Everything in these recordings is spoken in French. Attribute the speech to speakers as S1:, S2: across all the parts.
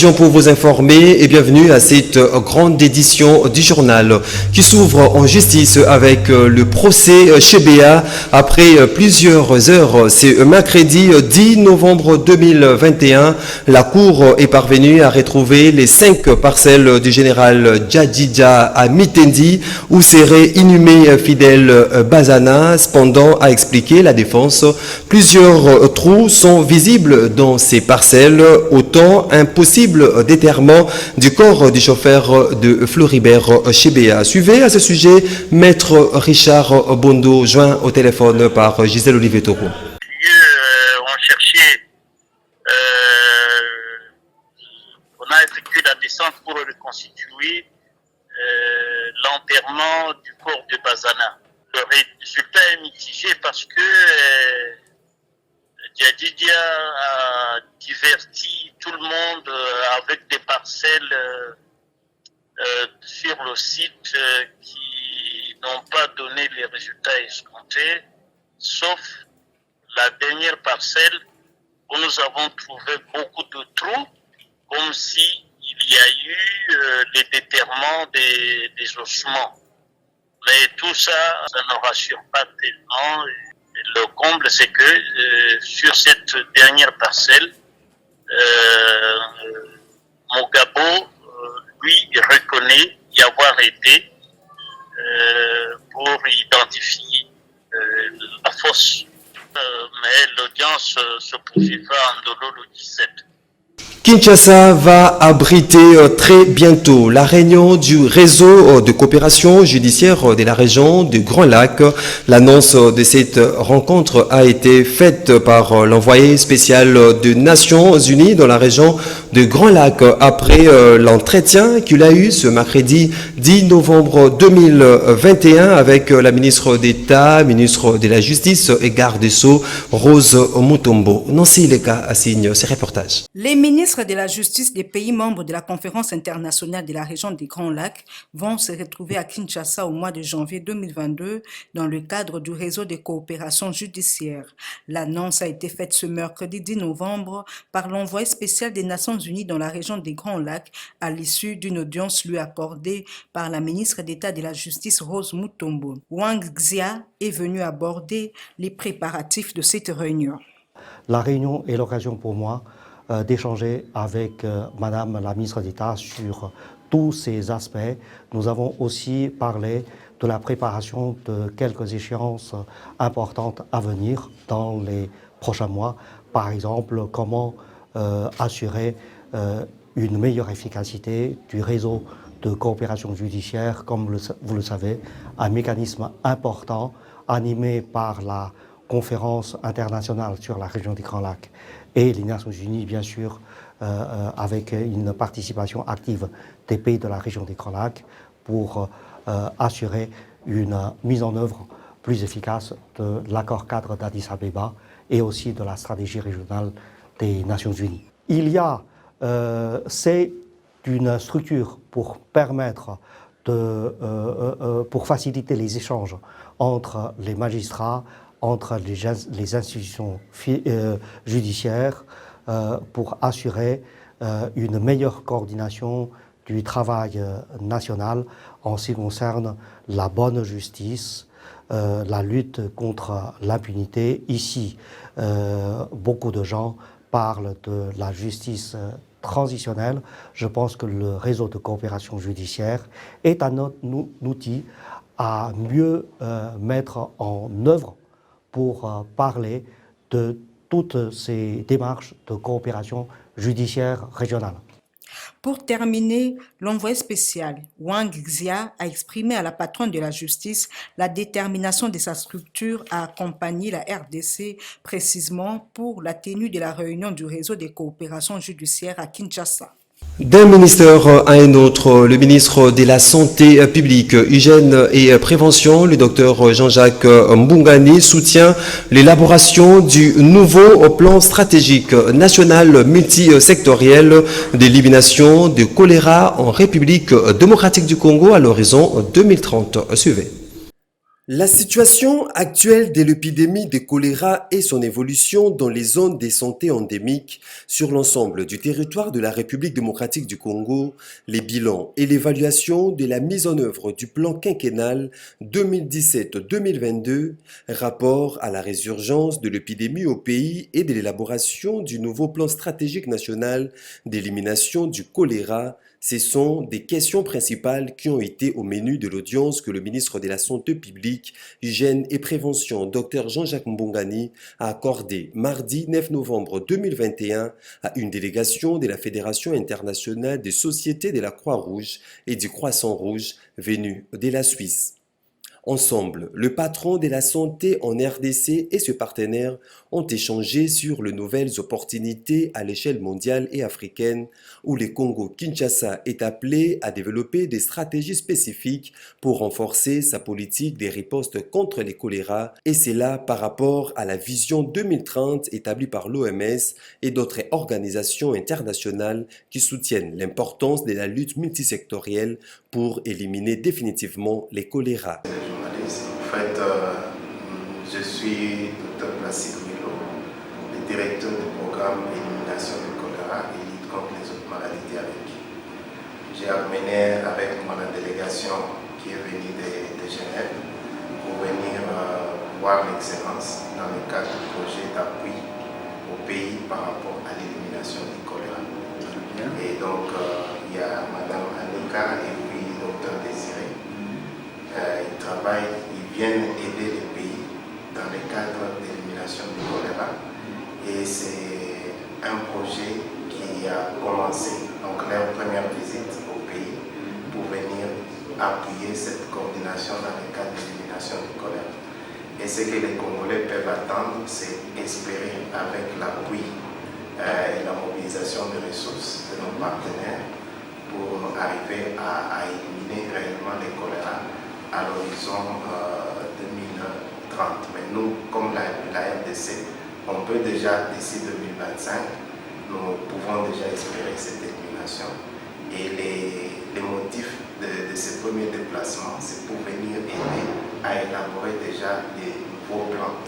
S1: l'occasion pour vous informer et bienvenue à cette grande édition du journal qui s'ouvre en justice avec le procès Chebea après plusieurs heures. C'est mercredi 10 novembre 2021. La Cour est parvenue à retrouver les 5 parcelles du général Djadidja à Mitendi où serait inhumé Fidèle Bazana. Cependant, a expliqué la défense, plusieurs trous sont visibles dans ces parcelles, autant un possible déterrement du corps du chauffeur de Floribert Chebea. Suivez à ce sujet Maître Richard Bondo, joint au téléphone par Gisèle Olivier Toro.
S2: On cherchait, on a effectué la descente pour reconstituer l'enterrement du corps de Bazana. Le résultat est mitigé parce que Djadidja a diverti tout le monde avec des parcelles sur le site qui n'ont pas donné les résultats escomptés, sauf la dernière parcelle où nous avons trouvé beaucoup de trous, comme si il y a eu les déterrements des ossements. Mais tout ça, ça ne rassure pas tellement. Le comble, c'est que sur cette dernière parcelle, Mogabo, lui, reconnaît y avoir été pour identifier la fosse. Mais l'audience se poursuivra en Ndolo le 17.
S1: Kinshasa va abriter très bientôt la réunion du réseau de coopération judiciaire de la région du Grand Lac. L'annonce de cette rencontre a été faite par l'envoyé spécial des Nations Unies dans la région du Grand Lac après l'entretien qu'il a eu ce mercredi 10 novembre 2021 avec la ministre d'État, ministre de la Justice et garde des Sceaux, Rose Mutombo. Nancy Leka assigne ce reportage.
S3: Les ministres de la Justice des pays membres de la Conférence internationale de la région des Grands Lacs vont se retrouver à Kinshasa au mois de janvier 2022 dans le cadre du réseau de coopération judiciaire. L'annonce a été faite ce mercredi 10 novembre par l'envoyé spécial des Nations Unies dans la région des Grands Lacs à l'issue d'une audience lui accordée par la ministre d'État de la Justice Rose Mutombo. Wang Xia est venu aborder les préparatifs de cette réunion.
S4: La réunion est l'occasion pour moi d'échanger avec Madame la ministre d'État sur tous ces aspects. Nous avons aussi parlé de la préparation de quelques échéances importantes à venir dans les prochains mois. Par exemple, comment assurer une meilleure efficacité du réseau de coopération judiciaire. Comme vous le savez, un mécanisme important animé par la conférence internationale sur la région des Grands Lacs et les Nations Unies, bien sûr, avec une participation active des pays de la région des Grands Lacs pour assurer une mise en œuvre plus efficace de l'accord cadre d'Addis Abeba et aussi de la stratégie régionale des Nations Unies. C'est une structure pour permettre pour faciliter les échanges entre les magistrats, entre les institutions judiciaires, pour assurer une meilleure coordination du travail national en ce qui concerne la bonne justice, la lutte contre l'impunité. Ici, beaucoup de gens parlent de la justice transitionnelle. Je pense que le réseau de coopération judiciaire est un outil à mieux mettre en œuvre pour parler de toutes ces démarches de coopération judiciaire régionale.
S3: Pour terminer, l'envoyé spécial Wang Xia a exprimé à la patronne de la justice la détermination de sa structure à accompagner la RDC précisément pour la tenue de la réunion du réseau de coopération judiciaire à Kinshasa.
S1: D'un ministère à un autre, le ministre de la Santé publique, Hygiène et Prévention, le docteur Jean-Jacques Mbungani, soutient l'élaboration du nouveau plan stratégique national multisectoriel d'élimination du choléra en République démocratique du Congo à l'horizon 2030. Suivez. La situation actuelle de l'épidémie de choléra et son évolution dans les zones de santé endémiques sur l'ensemble du territoire de la République démocratique du Congo, les bilans et l'évaluation de la mise en œuvre du plan quinquennal 2017-2022, rapport à la résurgence de l'épidémie au pays et de l'élaboration du nouveau plan stratégique national d'élimination du choléra. Ce sont des questions principales qui ont été au menu de l'audience que le ministre de la Santé publique, Hygiène et Prévention, Dr Jean-Jacques Mbongani, a accordé mardi 9 novembre 2021 à une délégation de la Fédération internationale des sociétés de la Croix-Rouge et du Croissant-Rouge venue de la Suisse. Ensemble, le patron de la santé en RDC et ses partenaires ont échangé sur les nouvelles opportunités à l'échelle mondiale et africaine où le Congo-Kinshasa est appelé à développer des stratégies spécifiques pour renforcer sa politique des ripostes contre les choléra et c'est là par rapport à la vision 2030 établie par l'OMS et d'autres organisations internationales qui soutiennent l'importance de la lutte multisectorielle pour éliminer définitivement les choléra.
S5: En fait, je suis Dr Placide Milo, le directeur du programme d'élimination du choléra et lutte contre les autres maladies diarrhéiques. J'ai amené avec moi la délégation qui est venue de Genève pour venir voir l'excellence dans le cadre du projet d'appui au pays par rapport à l'élimination du choléra. Et donc, il y a Madame Annika et puis Dr Désiré. Ils travaillent, ils viennent aider les pays dans le cadre d'élimination du choléra et c'est un projet qui a commencé, donc leur première visite au pays pour venir appuyer cette coordination dans le cadre d'élimination du choléra. Et ce que les Congolais peuvent attendre, c'est espérer avec l'appui et la mobilisation des ressources de nos partenaires pour arriver à éliminer réellement le choléra à l'horizon 2030. Mais nous, comme la RDC, on peut déjà, d'ici 2025, nous pouvons déjà espérer cette élimination. Et les motifs de ce premier déplacement, c'est pour venir aider à élaborer déjà des nouveaux plans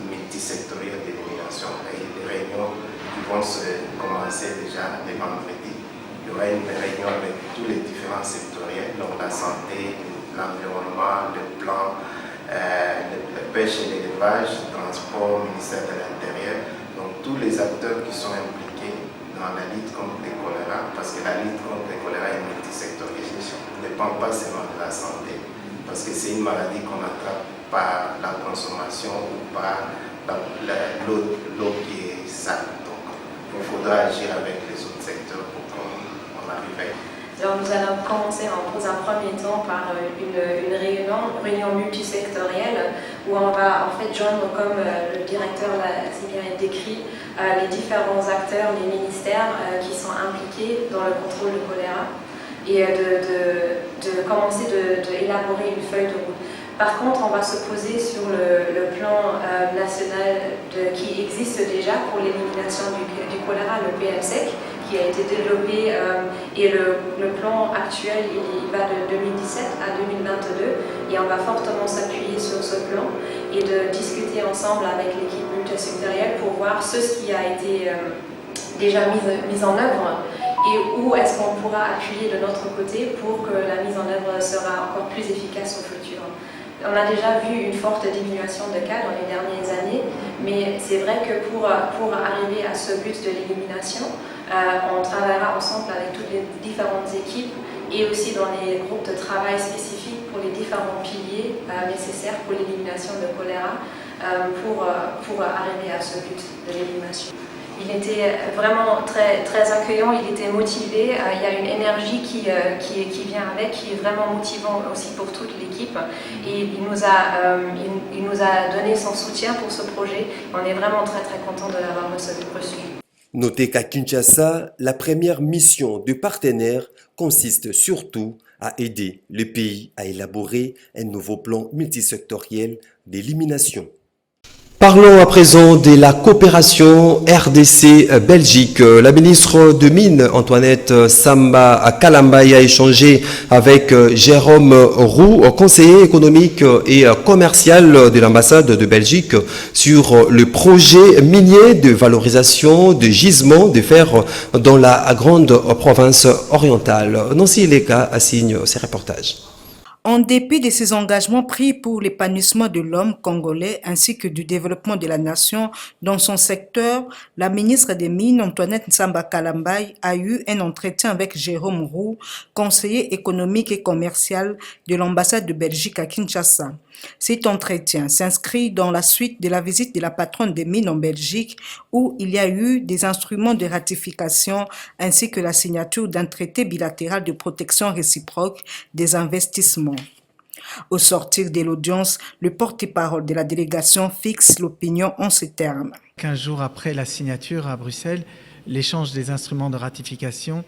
S5: multisectoriels d'élimination. Et des réunions qui vont se commencer déjà les vendredis. Il y aura une réunion avec tous les différents sectoriels, donc la santé, l'environnement, le plan, la pêche et l'élevage, le transport, le ministère de l'Intérieur, donc tous les acteurs qui sont impliqués dans la lutte contre le choléra, parce que la lutte contre le choléra est multisectorielle, ne dépend pas seulement de la santé, parce que c'est une maladie qu'on attrape par la consommation ou par l'eau qui est sale. Donc il faudra agir avec les autres secteurs pour qu'on arrive à y.
S6: Donc nous allons commencer dans un premier temps par une réunion multisectorielle où on va en fait joindre, comme le directeur l'a si bien décrit, les différents acteurs, les ministères qui sont impliqués dans le contrôle du choléra et de commencer d'élaborer une feuille de route. Par contre, on va se poser sur le plan national qui existe déjà pour l'élimination du choléra, le PMSEC, qui a été développé et le plan actuel il va de 2017 à 2022 et on va fortement s'appuyer sur ce plan et de discuter ensemble avec l'équipe multisectorielle pour voir ce qui a été déjà mis en œuvre et où est-ce qu'on pourra appuyer de notre côté pour que la mise en œuvre sera encore plus efficace au futur. On a déjà vu une forte diminution de cas dans les dernières années, mais c'est vrai que pour arriver à ce but de l'élimination, on travaillera ensemble avec toutes les différentes équipes et aussi dans les groupes de travail spécifiques pour les différents piliers nécessaires pour l'élimination de choléra pour arriver à ce but de l'élimination. Il était vraiment très, très accueillant, il était motivé, il y a une énergie qui vient avec, qui est vraiment motivant aussi pour toute l'équipe et il nous a donné son soutien pour ce projet. On est vraiment très très content de l'avoir reçu.
S1: Notez qu'à Kinshasa, la première mission de partenaire consiste surtout à aider le pays à élaborer un nouveau plan multisectoriel d'élimination. Parlons à présent de la coopération RDC-Belgique. La ministre de Mines, Antoinette Samba-Kalambay, a échangé avec Jérôme Roux, conseiller économique et commercial de l'ambassade de Belgique, sur le projet minier de valorisation de gisements de fer dans la grande province orientale. Nancy Leka assigne ses reportages.
S3: En dépit de ses engagements pris pour l'épanouissement de l'homme congolais ainsi que du développement de la nation dans son secteur, la ministre des Mines, Antoinette Samba-Kalambay, a eu un entretien avec Jérôme Roux, conseiller économique et commercial de l'ambassade de Belgique à Kinshasa. Cet entretien s'inscrit dans la suite de la visite de la patronne des mines en Belgique où il y a eu des instruments de ratification ainsi que la signature d'un traité bilatéral de protection réciproque des investissements. Au sortir de l'audience, le porte-parole de la délégation fixe l'opinion en ces termes.
S7: 15 jours après la signature à Bruxelles, l'échange des instruments de ratification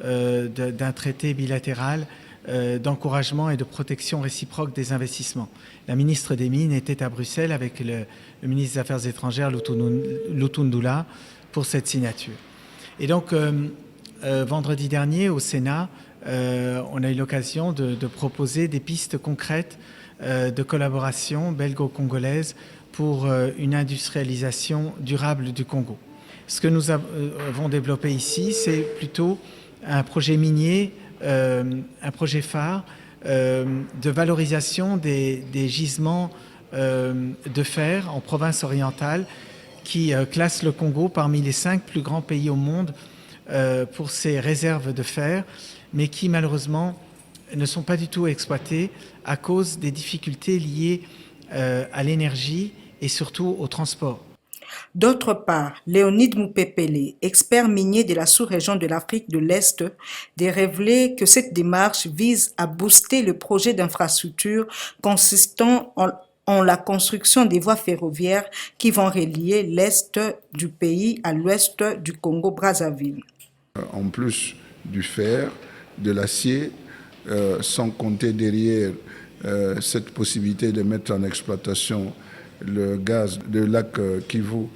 S7: d'un traité bilatéral d'encouragement et de protection réciproque des investissements. La ministre des Mines était à Bruxelles avec le ministre des Affaires étrangères, Lutundula, pour cette signature. Et donc, vendredi dernier, au Sénat, on a eu l'occasion de proposer des pistes concrètes de collaboration belgo-congolaise pour une industrialisation durable du Congo. Ce que nous avons développé ici, c'est plutôt un projet minier, un projet phare de valorisation des gisements de fer en province orientale qui classe le Congo parmi les 5 plus grands pays au monde pour ses réserves de fer, mais qui malheureusement ne sont pas du tout exploités à cause des difficultés liées à l'énergie et surtout au transport.
S3: D'autre part, Léonide Moupépélé, expert minier de la sous-région de l'Afrique de l'Est, a révélé que cette démarche vise à booster le projet d'infrastructure consistant en la construction des voies ferroviaires qui vont relier l'Est du pays à l'Ouest du Congo-Brazzaville.
S8: En plus du fer, de l'acier, sans compter derrière cette possibilité de mettre en exploitation le gaz de lac Kivu,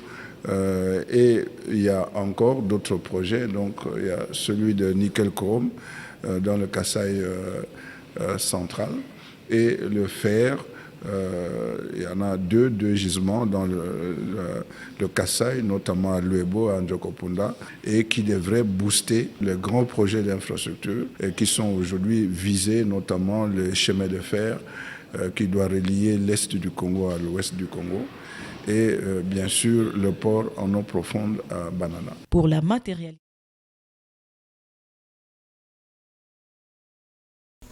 S8: et il y a encore d'autres projets. Donc il y a celui de nickel-chrome dans le Kasaï central, et le fer, il y en a deux gisements dans le Kasaï, notamment à Luebo, à Ndjokopunda, et qui devraient booster les grands projets d'infrastructure qui sont aujourd'hui visés, notamment le chemin de fer qui doit relier l'Est du Congo à l'Ouest du Congo, et bien sûr le port en eau profonde à Banana.
S9: Pour la matérialité.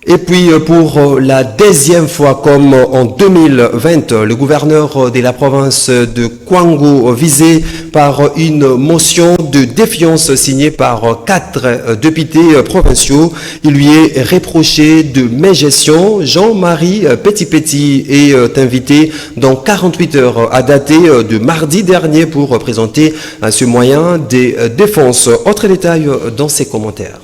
S1: Et puis pour la 10e fois comme en 2020, le gouverneur de la province de Kwango, visé par une motion de défiance signée par 4 députés provinciaux, il lui est reproché de mégestion. Jean-Marie Petit-Petit est invité dans 48 heures à dater de mardi dernier pour présenter ce moyen de défense. Autre détail dans ses commentaires.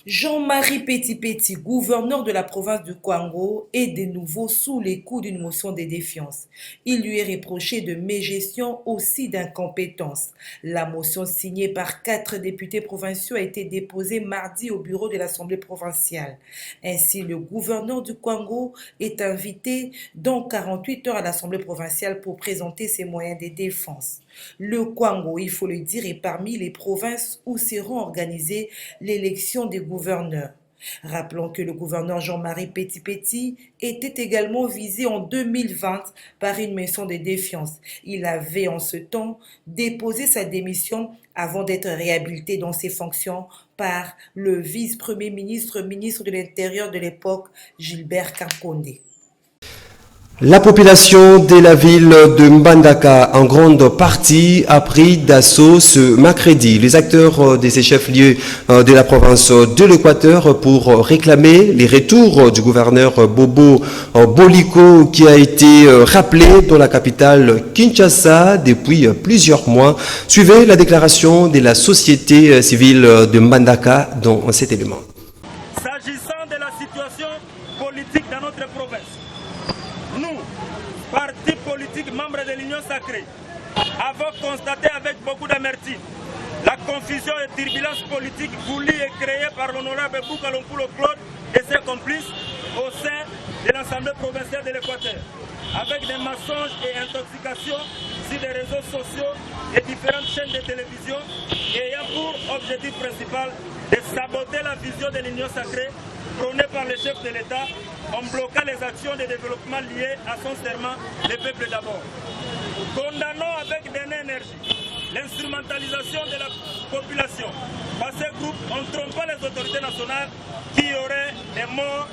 S10: Jean-Marie Petit-Petit, gouverneur de la province de Kwango, est de nouveau sous les coups d'une motion de défiance. Il lui est reproché de mégestion, aussi d'incompétence. La motion signée par 4 députés provinciaux a été déposée mardi au bureau de l'Assemblée provinciale. Ainsi, le gouverneur du Kwango est invité dans 48 heures à l'Assemblée provinciale pour présenter ses moyens de défense. Le Kwango, il faut le dire, est parmi les provinces où seront organisées l'élection des gouverneurs. Rappelons que le gouverneur Jean-Marie Petit-Petit était également visé en 2020 par une motion de défiance. Il avait en ce temps déposé sa démission avant d'être réhabilité dans ses fonctions par le vice-premier ministre, ministre de l'Intérieur de l'époque, Gilbert Kankondé.
S1: La population de la ville de Mbandaka, en grande partie, a pris d'assaut ce mercredi les acteurs de ces chefs-lieux de la province de l'Équateur pour réclamer les retours du gouverneur Bobo Boliko qui a été rappelé dans la capitale Kinshasa depuis plusieurs mois. Suivez la déclaration de la société civile de Mbandaka dans cet élément.
S11: S'agissant de la situation politique dans notre province, nous, partis politiques membres de l'Union sacrée Sacré avons constaté avec beaucoup d'amertume la confusion et turbulence politique voulue et créée par l'honorable Boukalonkulo Claude et ses complices au sein de l'Assemblée provinciale de l'Équateur, avec des mensonges et intoxications sur les réseaux sociaux et différentes chaînes de télévision, ayant pour objectif principal de saboter la vision de l'Union sacrée prônée par le chef de l'État en bloquant les actions de développement liées à son serment « Le peuple d'abord ». Condamnons avec d'énergie l'instrumentalisation de la population par ces groupes en trompant les autorités nationales qui auraient des morts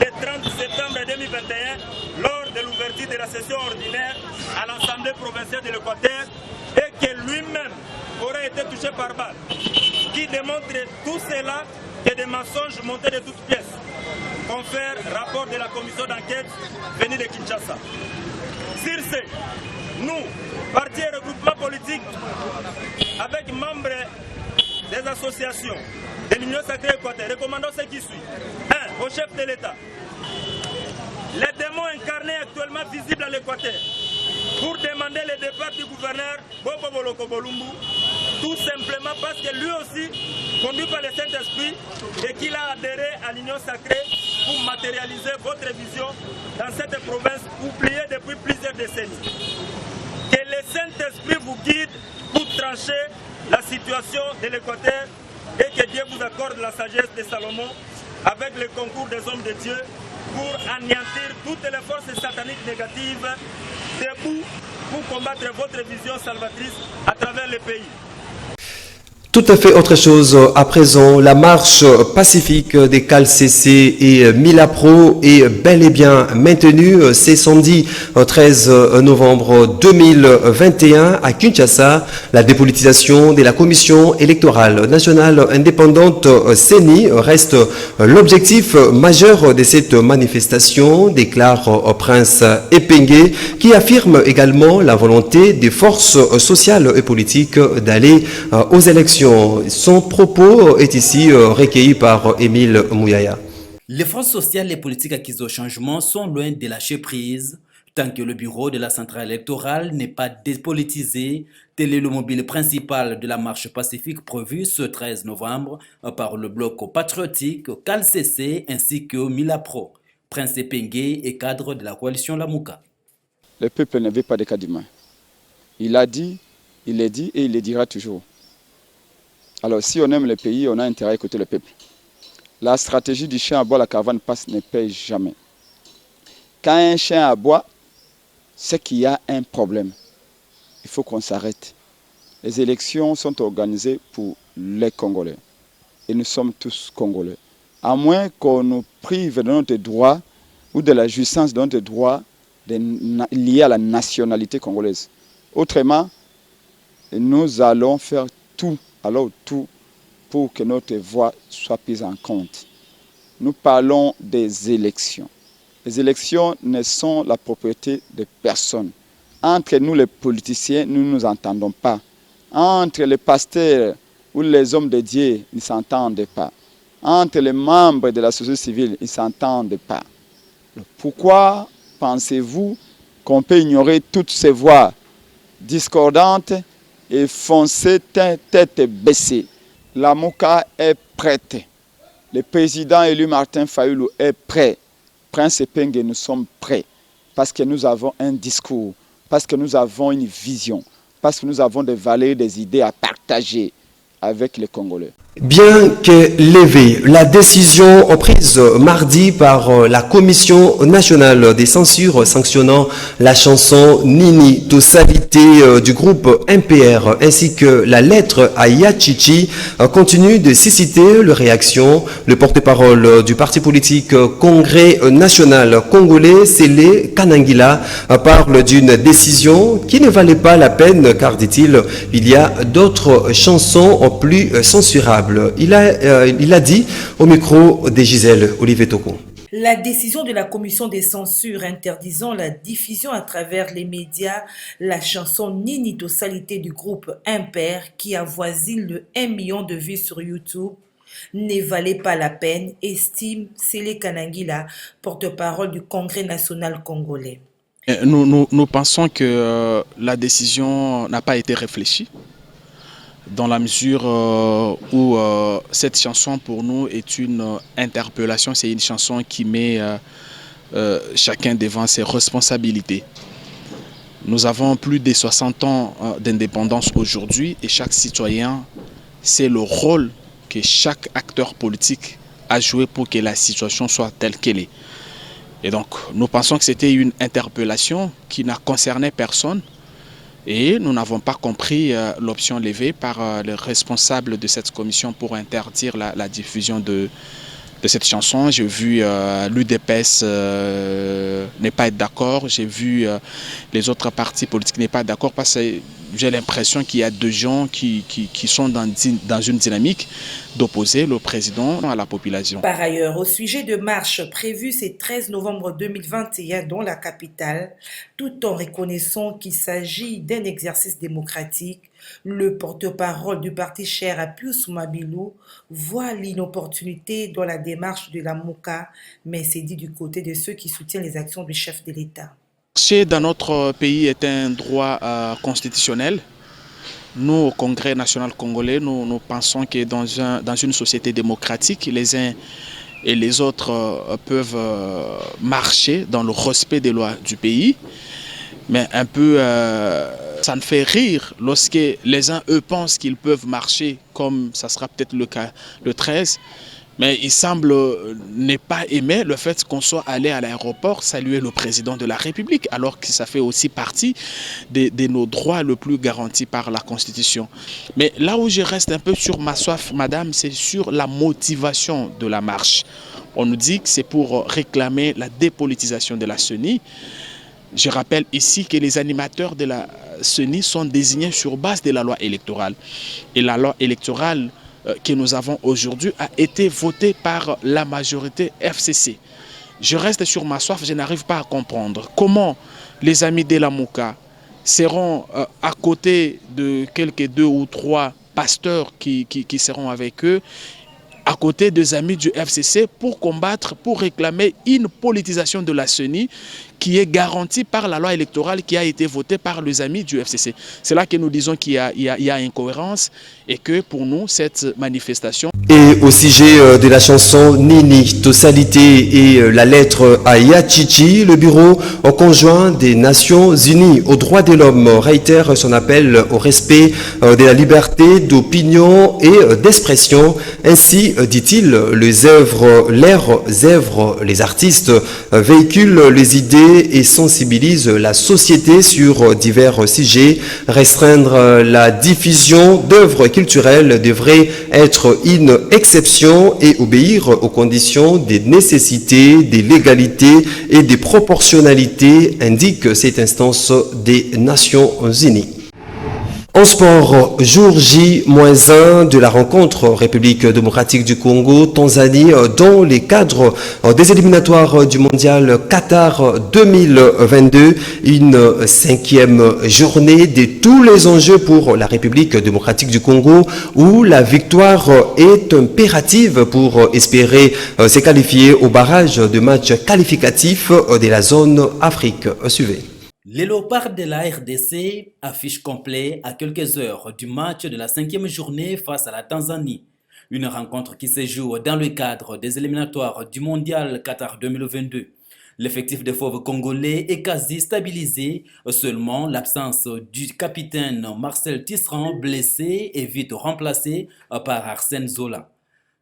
S11: le 30 septembre 2021 lors de l'ouverture de la session ordinaire à l'Assemblée provinciale de l'Équateur et que lui-même aurait été touché par balle, qui démontre tout cela que des mensonges montés de toutes pièces. Confère rapport de la commission d'enquête venue de Kinshasa. Sur ce, nous, partis et regroupements politiques, avec membres des associations de l'Union sacrée Équateur, recommandons ce qui suit. 1. Au chef de l'État. Les démons incarnés actuellement visibles à l'Équateur pour demander le départ du gouverneur Bobo Boloko Bolumbu, tout simplement parce que lui aussi, conduit par le Saint-Esprit, et qu'il a adhéré à l'Union sacrée pour matérialiser votre vision dans cette province oubliée depuis plusieurs décennies. Que le Saint-Esprit vous guide pour trancher la situation de l'Équateur et que Dieu vous accorde la sagesse de Salomon avec le concours des hommes de Dieu pour anéantir toutes les forces sataniques négatives debout pour combattre votre vision salvatrice à travers le pays.
S1: Tout à fait autre chose à présent. La marche pacifique des CALCC et Milapro est bel et bien maintenue. C'est samedi 13 novembre 2021 à Kinshasa. La dépolitisation de la Commission électorale nationale indépendante CENI reste l'objectif majeur de cette manifestation, déclare Prince Epengue, qui affirme également la volonté des forces sociales et politiques d'aller aux élections. Son propos est ici recueilli par Émile Mouyaya.
S9: Les forces sociales et politiques acquises au changement sont loin de lâcher prise tant que le bureau de la centrale électorale n'est pas dépolitisé. Tel est le mobile principal de la marche pacifique prévue ce 13 novembre par le bloc patriotique CALCC ainsi que Milapro. Prince Epengue est cadre de la coalition Lamouka.
S12: Le peuple ne veut pas de Kadima. Il a dit, il l'a dit et il le dira toujours. Alors, si on aime le pays, on a intérêt à écouter le peuple. La stratégie du chien à bois, la caravane passe, ne paye jamais. Quand un chien aboie, c'est qu'il y a un problème. Il faut qu'on s'arrête. Les élections sont organisées pour les Congolais. Et nous sommes tous Congolais. À moins qu'on nous prive de notre droit ou de la jouissance de notre droit lié à la nationalité congolaise. Autrement, nous allons faire tout pour que notre voix soit prise en compte. Nous parlons des élections. Les élections ne sont la propriété de personne. Entre nous les politiciens, nous ne nous entendons pas. Entre les pasteurs ou les hommes de Dieu, ils ne s'entendent pas. Entre les membres de la société civile, ils ne s'entendent pas. Pourquoi pensez-vous qu'on peut ignorer toutes ces voix discordantes et foncer tête baissée? La Mouka est prête. Le président élu Martin Fayulu est prêt. Prince Epengue, nous sommes prêts. Parce que nous avons un discours, parce que nous avons une vision, parce que nous avons des valeurs, des idées à partager avec les Congolais.
S1: Bien que levée, la décision prise mardi par la Commission nationale des censures sanctionnant la chanson Nini Tosalité du groupe MPR ainsi que la lettre à Yachichi continue de susciter les réactions. Le porte-parole du parti politique Congrès national congolais, Sélé Kanangila, parle d'une décision qui ne valait pas la peine car, dit-il, il y a d'autres chansons plus censurables. Il a dit au micro de Gisèle Olivier Toko.
S10: La décision de la commission des censures interdisant la diffusion à travers les médias la chanson Nini Tosalité du groupe Impair qui avoisine le 1 million de vues sur YouTube ne valait pas la peine, estime Sélé Kanangila, porte-parole du Congrès national congolais.
S13: Nous pensons que la décision n'a pas été réfléchie, dans la mesure où cette chanson pour nous est une interpellation, c'est une chanson qui met chacun devant ses responsabilités. Nous avons plus de 60 ans d'indépendance aujourd'hui et chaque citoyen sait le rôle que chaque acteur politique a joué pour que la situation soit telle qu'elle est. Et donc nous pensons que c'était une interpellation qui n'a concerné personne. Et nous n'avons pas compris l'option levée par les responsables de cette commission pour interdire la diffusion de cette chanson. J'ai vu l'UDPS n'est pas être d'accord, j'ai vu les autres partis politiques n'est pas d'accord parce que j'ai l'impression qu'il y a deux gens qui sont dans une dynamique d'opposer le président à la population.
S10: Par ailleurs, au sujet de marches prévues ce 13 novembre 2021 dans la capitale, tout en reconnaissant qu'il s'agit d'un exercice démocratique, le porte-parole du parti cher à Pius Mabilou voit l'inopportunité dans la démarche de la MOCA, mais c'est dit du côté de ceux qui soutiennent les actions du chef de l'État.
S13: Marcher dans notre pays est un droit constitutionnel. Nous, au Congrès national congolais, nous pensons que dans une société démocratique, les uns et les autres peuvent marcher dans le respect des lois du pays. Mais un peu, ça me fait rire lorsque les uns, eux, pensent qu'ils peuvent marcher, comme ça sera peut-être le cas le 13. Mais il semble ne pas aimer le fait qu'on soit allé à l'aéroport saluer le président de la République, alors que ça fait aussi partie de nos droits les plus garantis par la Constitution. Mais là où je reste un peu sur ma soif, madame, c'est sur la motivation de la marche. On nous dit que c'est pour réclamer la dépolitisation de la CENI. Je rappelle ici que les animateurs de la CENI sont désignés sur base de la loi électorale. Et la loi électorale que nous avons aujourd'hui a été votée par la majorité FCC. Je reste sur ma soif, je n'arrive pas à comprendre comment les amis de la MOCA seront à côté de quelques 2 ou 3 pasteurs qui seront avec eux, à côté des amis du FCC pour combattre, pour réclamer une politisation de la CENI qui est garantie par la loi électorale qui a été votée par les amis du FCC. C'est là que nous disons qu'il y a incohérence et que pour nous, cette manifestation...
S1: Et au sujet de la chanson Nini, Tosalité et la lettre à Yachichi, le bureau conjoint des Nations Unies aux droits de l'homme réitère son appel au respect de la liberté d'opinion et d'expression. Ainsi, dit-il, les œuvres, les artistes véhiculent les idées et sensibilisent la société sur divers sujets. Restreindre la diffusion d'œuvres culturelles devrait être une exception et obéir aux conditions des nécessités, des légalités et des proportionnalités, indique cette instance des Nations Unies. En sport, jour J-1 de la rencontre République démocratique du Congo-Tanzanie dans les cadres des éliminatoires du mondial Qatar 2022, une 5e journée de tous les enjeux pour la République démocratique du Congo où la victoire est impérative pour espérer se qualifier au barrage de matchs qualificatifs de la zone Afrique. Suivez.
S9: Les léopards de la RDC affichent complet à quelques heures du match de la 5e journée face à la Tanzanie. Une rencontre qui se joue dans le cadre des éliminatoires du mondial Qatar 2022. L'effectif des fauves congolais est quasi stabilisé, seulement l'absence du capitaine Marcel Tisserand blessé est vite remplacé par Arsène Zola.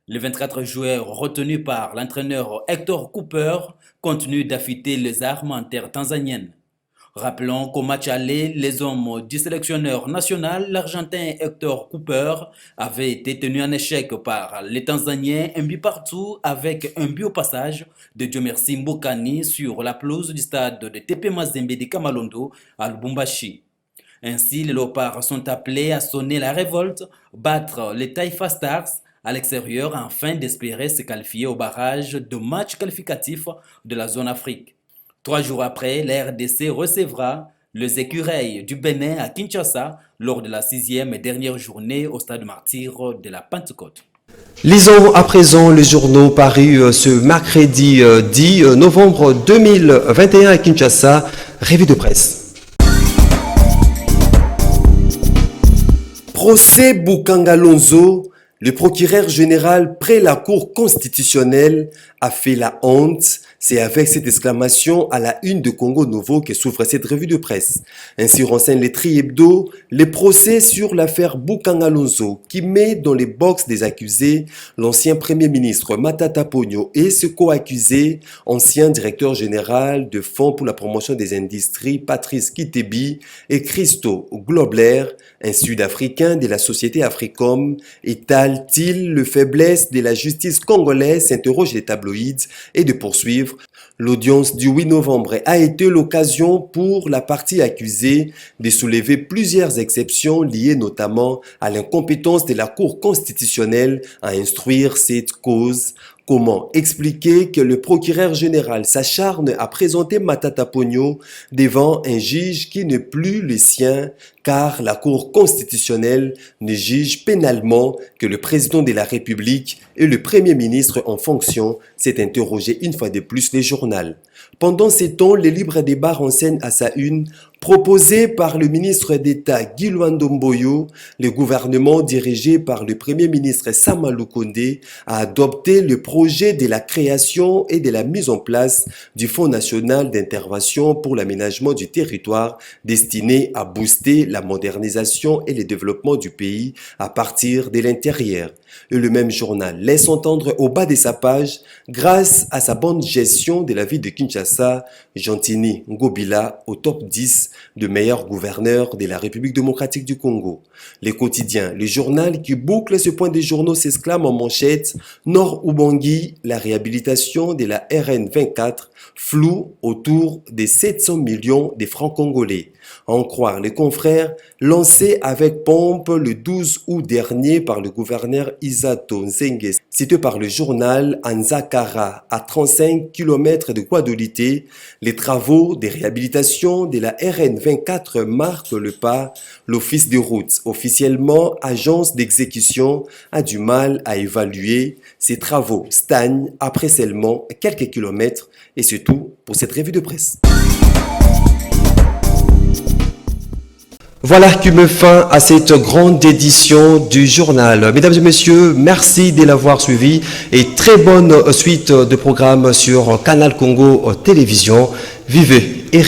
S9: Les 24 joueurs retenus par l'entraîneur Hector Cooper continuent d'affûter les armes en terre tanzanienne. Rappelons qu'au match aller, les hommes du sélectionneur national, l'Argentin Hector Cooper, avaient été tenus en échec par les Tanzaniens, un but partout avec un but au passage de Diomersi Mbokani sur la pelouse du stade de TP Mazembe de Kamalondo à Lubumbashi. Ainsi, les léopards sont appelés à sonner la révolte, battre les Taifa Stars à l'extérieur afin d'espérer se qualifier au barrage de matchs qualificatifs de la zone Afrique. 3 jours après, la RDC recevra les écureuils du Bénin à Kinshasa lors de la 6e et dernière journée au stade Martyr de la Pentecôte.
S1: Lisons à présent les journaux parus ce mercredi 10 novembre 2021 à Kinshasa. revue de presse. Procès Bukanga Lonzo, le procureur général près la Cour constitutionnelle a fait la honte. C'est avec cette exclamation à la une de Congo Nouveau que s'ouvre cette revue de presse. Ainsi renseigne les Tri Hebdo les procès sur l'affaire Bukanga Lonzo qui met dans les boxes des accusés l'ancien Premier ministre Matata Ponyo et ce co-accusé, ancien directeur général de Fonds pour la promotion des industries Patrice Kitebi et Christo Globler, un Sud-Africain de la société Africom. Étale-t-il le faiblesse de la justice congolaise, s'interroge les tabloïds, et de poursuivre. L'audience du 8 novembre a été l'occasion pour la partie accusée de soulever plusieurs exceptions liées notamment à l'incompétence de la Cour constitutionnelle à instruire cette cause. Comment expliquer que le procureur général s'acharne à présenter Matata Ponyo devant un juge qui n'est plus le sien, car la Cour constitutionnelle ne juge pénalement que le président de la République et le Premier ministre en fonction, s'est interrogé une fois de plus le journal. Pendant ces temps, le libre débat renseigne à sa une, proposé par le ministre d'État Guy Luandomboyo, le gouvernement dirigé par le Premier ministre Sama Lukonde a adopté le projet de la création et de la mise en place du Fonds national d'intervention pour l'aménagement du territoire destiné à booster la modernisation et le développement du pays à partir de l'intérieur. Et le même journal laisse entendre au bas de sa page, grâce à sa bonne gestion de la ville de Kinshasa, Gentini Ngobila au top 10 de meilleurs gouverneurs de la République démocratique du Congo. Les quotidiens, le journal qui boucle ce point des journaux s'exclame en manchette « Nord Ubangi, la réhabilitation de la RN 24, floue autour des 700 millions de francs congolais ». À en croire les confrères, lancé avec pompe le 12 août dernier par le gouverneur Isato Nzenge, cité par le journal Anzakara, à 35 km de Guadolité, les travaux de réhabilitation de la RN 24 marquent le pas. L'Office des routes, officiellement agence d'exécution, a du mal à évaluer. Ces travaux stagnent après seulement quelques kilomètres, et c'est tout pour cette revue de presse. Voilà qui met fin à cette grande édition du journal. Mesdames et messieurs, merci de l'avoir suivi et très bonne suite de programmes sur Canal Congo Télévision. Vivez et